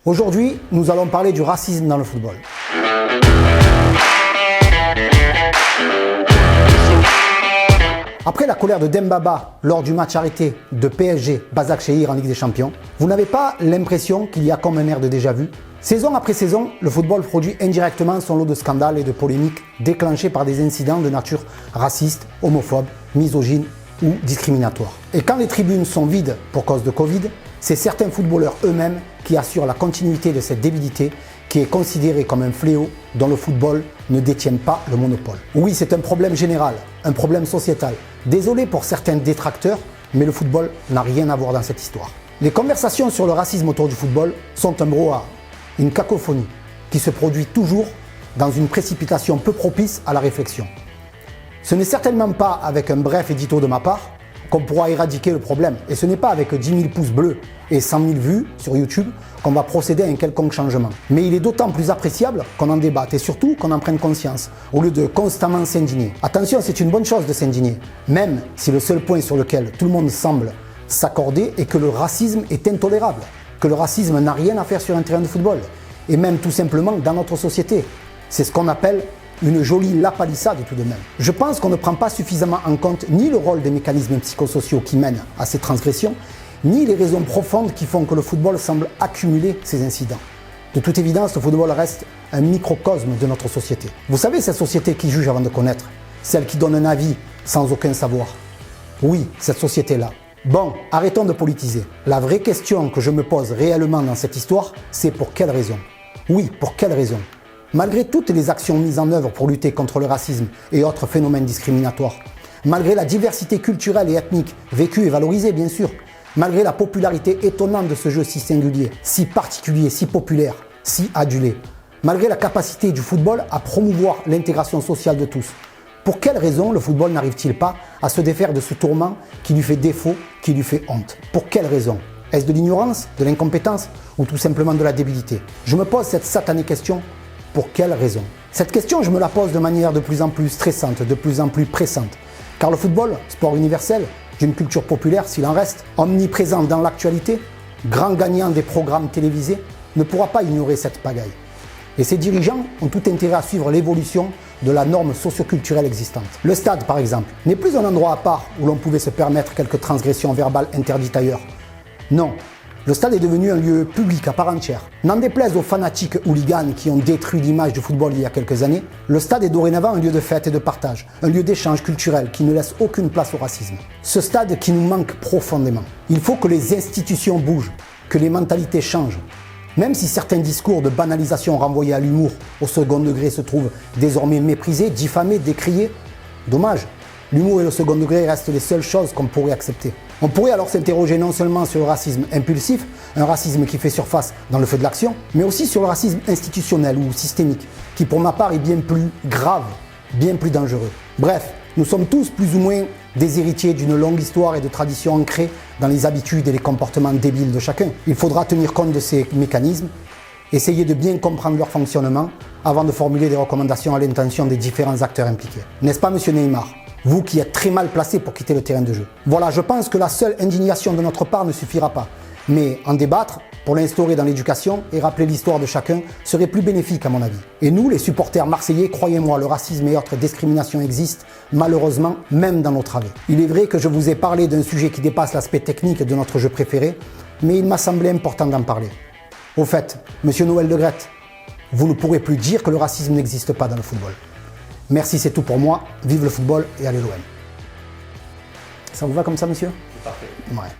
Aujourd'hui, nous allons parler du racisme dans le football. Après la colère de Dembaba lors du match arrêté de PSG Başakşehir en Ligue des Champions, vous n'avez pas l'impression qu'il y a comme un air de déjà-vu? Saison après saison, le football produit indirectement son lot de scandales et de polémiques déclenchés par des incidents de nature raciste, homophobe, misogyne ou discriminatoire. Et quand les tribunes sont vides pour cause de Covid, c'est certains footballeurs eux-mêmes qui assurent la continuité de cette débilité qui est considérée comme un fléau dont le football ne détient pas le monopole. Oui, c'est un problème général, un problème sociétal. Désolé pour certains détracteurs, mais le football n'a rien à voir dans cette histoire. Les conversations sur le racisme autour du football sont un brouhaha, une cacophonie qui se produit toujours dans une précipitation peu propice à la réflexion. Ce n'est certainement pas avec un bref édito de ma part qu'on pourra éradiquer le problème. Et ce n'est pas avec 10 000 pouces bleus et 100 000 vues sur YouTube qu'on va procéder à un quelconque changement. Mais il est d'autant plus appréciable qu'on en débatte et surtout qu'on en prenne conscience, au lieu de constamment s'indigner. Attention, c'est une bonne chose de s'indigner, même si le seul point sur lequel tout le monde semble s'accorder est que le racisme est intolérable, que le racisme n'a rien à faire sur un terrain de football, et même tout simplement dans notre société. C'est ce qu'on appelle une jolie lapalissade tout de même. Je pense qu'on ne prend pas suffisamment en compte ni le rôle des mécanismes psychosociaux qui mènent à ces transgressions, ni les raisons profondes qui font que le football semble accumuler ces incidents. De toute évidence, le football reste un microcosme de notre société. Vous savez, cette société qui juge avant de connaître, celle qui donne un avis sans aucun savoir. Oui, cette société-là. Bon, arrêtons de politiser. La vraie question que je me pose réellement dans cette histoire, c'est pour quelle raison? Oui, pour quelle raison? Malgré toutes les actions mises en œuvre pour lutter contre le racisme et autres phénomènes discriminatoires, malgré la diversité culturelle et ethnique vécue et valorisée bien sûr, malgré la popularité étonnante de ce jeu si singulier, si particulier, si populaire, si adulé, malgré la capacité du football à promouvoir l'intégration sociale de tous, pour quelle raison le football n'arrive-t-il pas à se défaire de ce tourment qui lui fait défaut, qui lui fait honte? Pour quelle raison? Est-ce de l'ignorance, de l'incompétence ou tout simplement de la débilité? Je me pose cette satanée question. Pour quelle raison? Cette question, je me la pose de manière de plus en plus stressante, de plus en plus pressante. Car le football, sport universel, d'une culture populaire s'il en reste, omniprésent dans l'actualité, grand gagnant des programmes télévisés, ne pourra pas ignorer cette pagaille. Et ses dirigeants ont tout intérêt à suivre l'évolution de la norme socioculturelle existante. Le stade, par exemple, n'est plus un endroit à part où l'on pouvait se permettre quelques transgressions verbales interdites ailleurs. Non. Le stade est devenu un lieu public à part entière. N'en déplaise aux fanatiques hooligans qui ont détruit l'image du football il y a quelques années, le stade est dorénavant un lieu de fête et de partage, un lieu d'échange culturel qui ne laisse aucune place au racisme. Ce stade qui nous manque profondément. Il faut que les institutions bougent, que les mentalités changent. Même si certains discours de banalisation renvoyés à l'humour au second degré se trouvent désormais méprisés, diffamés, décriés, dommage. L'humour et le second degré restent les seules choses qu'on pourrait accepter. On pourrait alors s'interroger non seulement sur le racisme impulsif, un racisme qui fait surface dans le feu de l'action, mais aussi sur le racisme institutionnel ou systémique, qui pour ma part est bien plus grave, bien plus dangereux. Bref, nous sommes tous plus ou moins des héritiers d'une longue histoire et de traditions ancrées dans les habitudes et les comportements débiles de chacun. Il faudra tenir compte de ces mécanismes, essayer de bien comprendre leur fonctionnement avant de formuler des recommandations à l'intention des différents acteurs impliqués. N'est-ce pas, monsieur Neymar ? Vous qui êtes très mal placé pour quitter le terrain de jeu. Voilà, je pense que la seule indignation de notre part ne suffira pas. Mais en débattre, pour l'instaurer dans l'éducation et rappeler l'histoire de chacun, serait plus bénéfique à mon avis. Et nous, les supporters marseillais, croyez-moi, le racisme et autres discriminations existent, malheureusement, même dans nos travées. Il est vrai que je vous ai parlé d'un sujet qui dépasse l'aspect technique de notre jeu préféré, mais il m'a semblé important d'en parler. Au fait, monsieur Noël Le Graët, vous ne pourrez plus dire que le racisme n'existe pas dans le football. Merci, c'est tout pour moi. Vive le football et allez l'OM. Ça vous va comme ça, monsieur? Parfait. Ouais.